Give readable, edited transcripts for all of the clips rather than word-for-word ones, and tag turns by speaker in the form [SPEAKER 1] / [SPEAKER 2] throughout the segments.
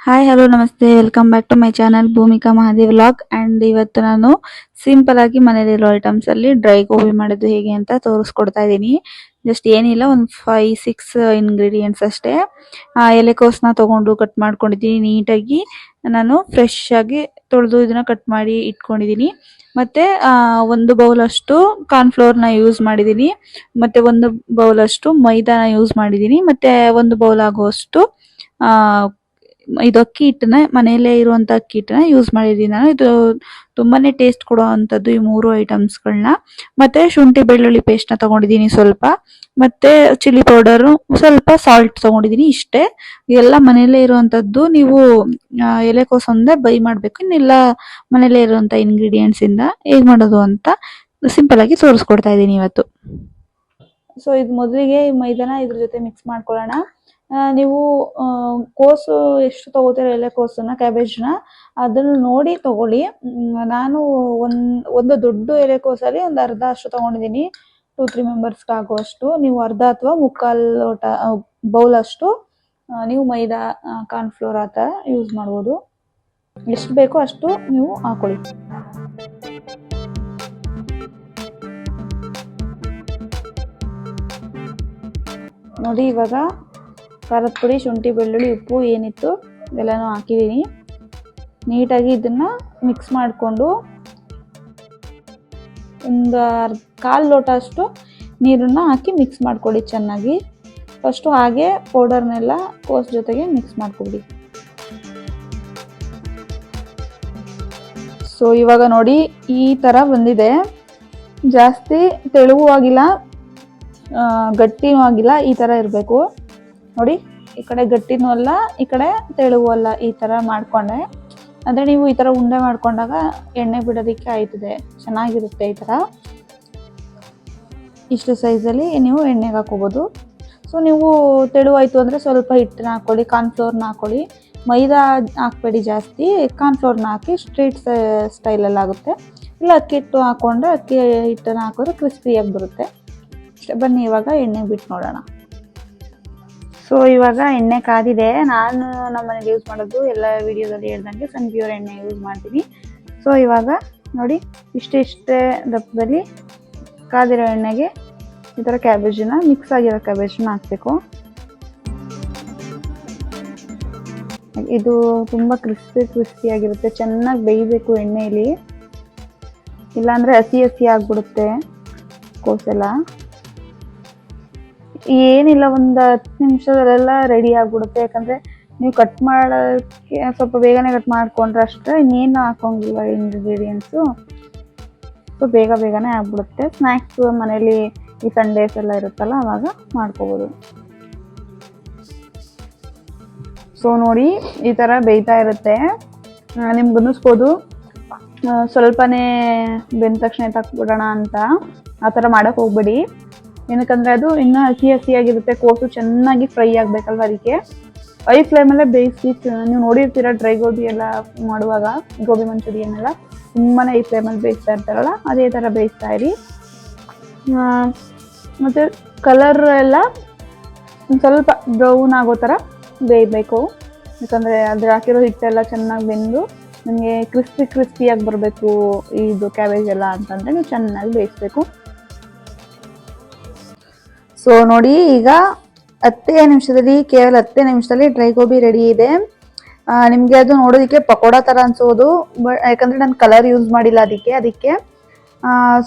[SPEAKER 1] Hi hello ನಮಸ್ತೆ, welcome back to my channel Bhumika Mahadev vlog. And ಇವತ್ತು ನಾನು ಸಿಂಪಲ್ ಆಗಿ ಮನೇಲಿರೋ ಐಟಮ್ಸ್ ಅಲ್ಲಿ ಡ್ರೈ ಗೋಬಿ ಮಾಡೋದು ಹೇಗೆ ಅಂತ ತೋರಿಸ್ಕೊಡ್ತಾ ಇದ್ದೀನಿ. ಜಸ್ಟ್ ಏನಿಲ್ಲ, ಒಂದು 5-6 ಇಂಗ್ರೀಡಿಯೆಂಟ್ಸ್ ಅಷ್ಟೇ. ಎಲೆಕೋಸನ್ನ ತಗೊಂಡು ಕಟ್ ಮಾಡ್ಕೊಂಡಿದ್ದೀನಿ ನೀಟಾಗಿ. ನಾನು ಫ್ರೆಶ್ ಆಗಿ ತೊಳೆದು ಇದನ್ನ ಕಟ್ ಮಾಡಿ ಇಟ್ಕೊಂಡಿದ್ದೀನಿ. ಮತ್ತೆ ಒಂದು ಬೌಲ್ ಅಷ್ಟು ಕಾರ್ನ್ಫ್ಲೋರ್ನ ಯೂಸ್ ಮಾಡಿದ್ದೀನಿ. ಮತ್ತೆ ಒಂದು ಬೌಲ್ ಅಷ್ಟು ಮೈದಾನ ಯೂಸ್ ಮಾಡಿದ್ದೀನಿ. ಮತ್ತೆ ಒಂದು ಬೌಲ್ ಆಗುವಷ್ಟು ಇದು ಅಕ್ಕಿ ಹಿಟ್ಟನ್ನ, ಮನೆಯಲ್ಲೇ ಇರುವಂತ ಅಕ್ಕಿ ಹಿಟ್ಟನ್ನ ಯೂಸ್ ಮಾಡಿದ್ದೀನಿ ನಾನು. ಇದು ತುಂಬಾನೇ ಟೇಸ್ಟ್ ಕೊಡುವಂತದ್ದು ಈ 3 ಐಟಮ್ಸ್ಗಳನ್ನ. ಮತ್ತೆ ಶುಂಠಿ ಬೆಳ್ಳುಳ್ಳಿ ಪೇಸ್ಟ್ ನ ತಗೊಂಡಿದ್ದೀನಿ ಸ್ವಲ್ಪ. ಮತ್ತೆ ಚಿಲ್ಲಿ ಪೌಡರ್, ಸ್ವಲ್ಪ ಸಾಲ್ಟ್ ತಗೊಂಡಿದ್ದೀನಿ. ಇಷ್ಟೇ, ಎಲ್ಲ ಮನೆಯಲ್ಲೇ ಇರುವಂತದ್ದು. ನೀವು ಎಲೆಕೋಸು ಒಂದೇ ಬೈ ಮಾಡ್ಬೇಕು, ಇನ್ನೆಲ್ಲ ಮನೆಯಲ್ಲೇ ಇರುವಂತ ಇಂಗ್ರೀಡಿಯೆಂಟ್ಸ್ ಇಂದ ಹೇಗ್ ಮಾಡೋದು ಅಂತ ಸಿಂಪಲ್ ಆಗಿ ತೋರಿಸ್ಕೊಡ್ತಾ ಇದ್ದೀನಿ ಇವತ್ತು. ಸೊ ಇದು ಮೊದಲಿಗೆ ಮೈದಾನ ಇದ್ರ ಜೊತೆ ಮಿಕ್ಸ್ ಮಾಡ್ಕೊಳ್ಳೋಣ. ನೀವು ಕೋಸು ಎಷ್ಟು ತಗೋತೀರ, ಎಲೆಕೋಸನ್ನ, ಕ್ಯಾಬೇಜ್ನ, ಅದನ್ನು ನೋಡಿ ತಗೊಳ್ಳಿ. ನಾನು ಒಂದು ದೊಡ್ಡ ಎಲೆಕೋಸಲ್ಲಿ ಒಂದು ಅರ್ಧ ಅಷ್ಟು ತಗೊಂಡಿದ್ದೀನಿ. 2-3 ಮೆಂಬರ್ಸ್ಗೆ ಆಗುವಷ್ಟು. ನೀವು ಅರ್ಧ ಅಥವಾ ಮುಕ್ಕಾಲು ಲೋಟ ಬೌಲ್ ಅಷ್ಟು ನೀವು ಮೈದಾ, ಕಾರ್ನ್ಫ್ಲೋರ್ ಆ ಥರ ಯೂಸ್ ಮಾಡ್ಬೋದು. ಎಷ್ಟು ಬೇಕೋ ಅಷ್ಟು ನೀವು ಹಾಕೊಳ್ಳಿ. ನೋಡಿ, ಇವಾಗ ಖಾರದ ಪುಡಿ, ಶುಂಠಿ ಬೆಳ್ಳುಳ್ಳಿ, ಉಪ್ಪು ಏನಿತ್ತು ಎಲ್ಲನೂ ಹಾಕಿದ್ದೀನಿ. ನೀಟಾಗಿ ಇದನ್ನ ಮಿಕ್ಸ್ ಮಾಡಿಕೊಂಡು ಒಂದು ಕಾಲು ಲೋಟ ಅಷ್ಟು ನೀರನ್ನು ಹಾಕಿ ಮಿಕ್ಸ್ ಮಾಡ್ಕೊಳ್ಳಿ ಚೆನ್ನಾಗಿ. ಫಸ್ಟು ಹಾಗೆ ಪೌಡರ್ನೆಲ್ಲ ಕೋಸ್ ಜೊತೆಗೆ ಮಿಕ್ಸ್ ಮಾಡ್ಕೊಬಿಡಿ. ಸೊ ಇವಾಗ ನೋಡಿ ಈ ಥರ ಬಂದಿದೆ. ಜಾಸ್ತಿ ತೆಳುವೂ ಆಗಿಲ್ಲ, ಗಟ್ಟಿನೂ ಆಗಿಲ್ಲ, ಈ ಥರ ಇರಬೇಕು. ನೋಡಿ, ಈ ಕಡೆ ಗಟ್ಟಿನೂ ಅಲ್ಲ, ಈ ಕಡೆ ತೆಳುವೂ ಅಲ್ಲ, ಈ ಥರ ಮಾಡಿಕೊಂಡೆ. ಅಂದರೆ ನೀವು ಈ ಥರ ಉಂಡೆ ಮಾಡ್ಕೊಂಡಾಗ ಎಣ್ಣೆ ಬಿಡೋದಕ್ಕೆ ಆಯ್ತದೆ, ಚೆನ್ನಾಗಿರುತ್ತೆ ಈ ಥರ. ಇಷ್ಟು ಸೈಜಲ್ಲಿ ನೀವು ಎಣ್ಣೆಗೆ ಹಾಕೋಬೋದು. ಸೊ ನೀವು ತೆಳುವಾಯಿತು ಅಂದರೆ ಸ್ವಲ್ಪ ಹಿಟ್ಟನ್ನ ಹಾಕ್ಕೊಳ್ಳಿ, ಕಾರ್ನ್ಫ್ಲೋರ್ನ ಹಾಕ್ಕೊಳ್ಳಿ. ಮೈದಾ ಹಾಕ್ಬೇಡಿ ಜಾಸ್ತಿ, ಕಾರ್ನ್ಫ್ಲೋರ್ನ ಹಾಕಿ ಸ್ಟ್ರೀಟ್ ಸ್ಟೈಲಲ್ಲಿ ಆಗುತ್ತೆ. ಇಲ್ಲ ಅಕ್ಕಿ ಹಿಟ್ಟು ಹಾಕ್ಕೊಂಡ್ರೆ ಅಕ್ಕಿ ಹಿಟ್ಟನ್ನು ಹಾಕಿದ್ರೆ ಕ್ರಿಸ್ಪಿಯಾಗಿ ಬರುತ್ತೆ. ಬನ್ನಿ ಇವಾಗ ಎಣ್ಣೆ ಬಿಟ್ಟು ನೋಡೋಣ. ಸೊ ಇವಾಗ ಎಣ್ಣೆ ಕಾದಿದೆ. ನಾನು ನಮ್ಮ ಮನೇಲಿ ಯೂಸ್ ಮಾಡೋದು ಎಲ್ಲ ವಿಡಿಯೋದಲ್ಲಿ ಹೇಳ್ದಂಗೆ ಸನ್ಪ್ಯೂರ್ ಎಣ್ಣೆ ಯೂಸ್ ಮಾಡ್ತೀನಿ. ಸೊ ಇವಾಗ ನೋಡಿ, ಇಷ್ಟೇ ದಪ್ಪದಲ್ಲಿ ಕಾದಿರೋ ಎಣ್ಣೆಗೆ ಈ ಥರ ಕ್ಯಾಬೇಜನ್ನ, ಮಿಕ್ಸ್ ಆಗಿರೋ ಕ್ಯಾಬೇಜನ್ನ ಹಾಕಬೇಕು. ಇದು ತುಂಬ ಕ್ರಿಸ್ಪಿಯಾಗಿರುತ್ತೆ, ಚೆನ್ನಾಗಿ ಬೇಯಬೇಕು ಎಣ್ಣೆಯಲ್ಲಿ, ಇಲ್ಲಾಂದರೆ ಹಸಿ ಆಗಿಬಿಡುತ್ತೆ ಕೋಸೆಲ್ಲ. ಏನಿಲ್ಲ, ಒಂದು 10 ನಿಮಿಷದಲ್ಲೆಲ್ಲ ರೆಡಿ ಆಗಿಬಿಡುತ್ತೆ. ಯಾಕಂದರೆ ನೀವು ಕಟ್ ಮಾಡೋಕ್ಕೆ ಸ್ವಲ್ಪ ಬೇಗನೆ ಕಟ್ ಮಾಡಿಕೊಂಡ್ರೆ ಅಷ್ಟೇ, ಇನ್ನೇನು ಹಾಕೋಂಗಿಲ್ಲ ಇಂಗ್ರೀಡಿಯೆಂಟ್ಸು. ಸೊ ಬೇಗನೆ ಆಗ್ಬಿಡುತ್ತೆ. ಸ್ನ್ಯಾಕ್ಸ್ ಮನೇಲಿ ಈ ಸಂಡೇಸ್ ಎಲ್ಲ ಇರುತ್ತಲ್ಲ, ಆವಾಗ ಮಾಡ್ಕೋಬೋದು. ಸೊ ನೋಡಿ, ಈ ಥರ ಬೇಯ್ತಾ ಇರುತ್ತೆ. ನಿಮ್ಗೆ ಅನ್ನಿಸ್ಬೋದು ಸ್ವಲ್ಪನೇ ಬೆಂದ ತಕ್ಷಣ ಎತ್ತಾಕ್ಬಿಡೋಣ ಅಂತ. ಆ ಥರ ಮಾಡೋಕ್ಕೆ ಹೋಗ್ಬೇಡಿ. ಏನಕ್ಕಂದರೆ ಅದು ಇನ್ನೂ ಹಸಿಯಾಗಿರುತ್ತೆ. ಕೋಸು ಚೆನ್ನಾಗಿ ಫ್ರೈ ಆಗಬೇಕಲ್ವ, ಅದಕ್ಕೆ ಐ ಫ್ಲೇಮಲ್ಲೇ ಬೇಯಿಸಿ. ನೀವು ನೋಡಿರ್ತೀರ ಡ್ರೈ ಗೋಬಿ ಎಲ್ಲ ಮಾಡುವಾಗ, ಗೋಬಿ ಮಂಚೂರಿಯನ್ ಎಲ್ಲ ತುಂಬಾ ಐ ಫ್ಲೇಮಲ್ಲಿ ಬೇಯಿಸ್ತಾ ಇರ್ತಾರಲ್ಲ, ಅದೇ ಥರ ಬೇಯಿಸ್ತಾ ಇರಿ. ಮತ್ತು ಕಲರ್ ಎಲ್ಲ ಒಂದು ಸ್ವಲ್ಪ ಬ್ರೌನ್ ಆಗೋ ಥರ ಬೇಯಬೇಕು. ಯಾಕಂದರೆ ಅದ್ರ ಹಾಕಿರೋ ಹಿಟ್ಟೆಲ್ಲ ಚೆನ್ನಾಗಿ ಬೆಂದು ನಿಮಗೆ ಕ್ರಿಸ್ಪಿಯಾಗಿ ಬರಬೇಕು ಇದು ಕ್ಯಾಬೇಜ್ ಎಲ್ಲ ಅಂತಂದರೆ ನೀವು ಚೆನ್ನಾಗಿ ಬೇಯಿಸ್ಬೇಕು. ಸೊ ನೋಡಿ, ಈಗ 10 ನಿಮಿಷದಲ್ಲಿ, ಕೇವಲ 10 ನಿಮಿಷದಲ್ಲಿ ಡ್ರೈ ಗೋಬಿ ರೆಡಿ ಇದೆ. ನಿಮಗೆ ಅದು ನೋಡೋದಕ್ಕೆ ಪಕೋಡಾ ಥರ ಅನ್ಸೋದು, ಯಾಕಂದರೆ ನಾನು ಕಲರ್ ಯೂಸ್ ಮಾಡಿಲ್ಲ ಅದಕ್ಕೆ.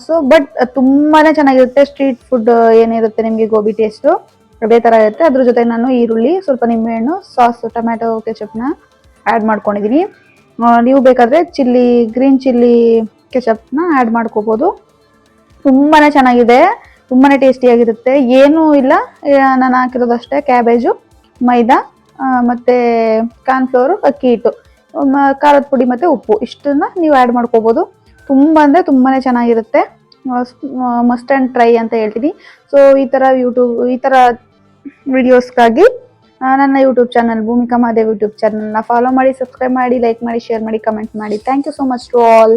[SPEAKER 1] ಸೊ ಬಟ್ ತುಂಬಾ ಚೆನ್ನಾಗಿರುತ್ತೆ. ಸ್ಟ್ರೀಟ್ ಫುಡ್ ಏನಿರುತ್ತೆ ನಿಮಗೆ ಗೋಬಿ ಟೇಸ್ಟು ಅದೇ ಥರ ಇರುತ್ತೆ. ಅದ್ರ ಜೊತೆ ನಾನು ಈರುಳ್ಳಿ, ಸ್ವಲ್ಪ ನಿಂಬೆಹಣ್ಣು, ಸಾಸ್, ಟೊಮ್ಯಾಟೊ ಕೆಚಪ್ನ ಆ್ಯಡ್ ಮಾಡ್ಕೊಂಡಿದ್ದೀನಿ. ನೀವು ಬೇಕಾದರೆ ಗ್ರೀನ್ ಚಿಲ್ಲಿ ಕೆಚಪ್ನ ಆ್ಯಡ್ ಮಾಡ್ಕೋಬೋದು. ತುಂಬಾ ಚೆನ್ನಾಗಿದೆ, ತುಂಬಾ ಟೇಸ್ಟಿಯಾಗಿರುತ್ತೆ. ಏನೂ ಇಲ್ಲ, ನಾನು ಹಾಕಿರೋದಷ್ಟೇ ಕ್ಯಾಬೇಜು, ಮೈದಾ, ಮತ್ತು ಕಾರ್ನ್ಫ್ಲೋರು, ಅಕ್ಕಿ ಹಿಟ್ಟು, ಖಾರದ ಪುಡಿ ಮತ್ತು ಉಪ್ಪು, ಇಷ್ಟನ್ನು ನೀವು ಆ್ಯಡ್ ಮಾಡ್ಕೋಬೋದು. ತುಂಬ ಅಂದರೆ ತುಂಬಾ ಚೆನ್ನಾಗಿರುತ್ತೆ. ಮಸ್ಟ್ ಆ್ಯಂಡ್ ಟ್ರೈ ಅಂತ ಹೇಳ್ತೀನಿ. ಸೊ ಈ ಥರ ವಿಡಿಯೋಸ್ಗಾಗಿ ನನ್ನ YouTube channel Bhumika Mahadev YouTube ಚಾನಲ್ನ ಫಾಲೋ ಮಾಡಿ, ಸಬ್ಸ್ಕ್ರೈಬ್ ಮಾಡಿ, ಲೈಕ್ ಮಾಡಿ, ಶೇರ್ ಮಾಡಿ, ಕಮೆಂಟ್ ಮಾಡಿ. Thank you so much to all.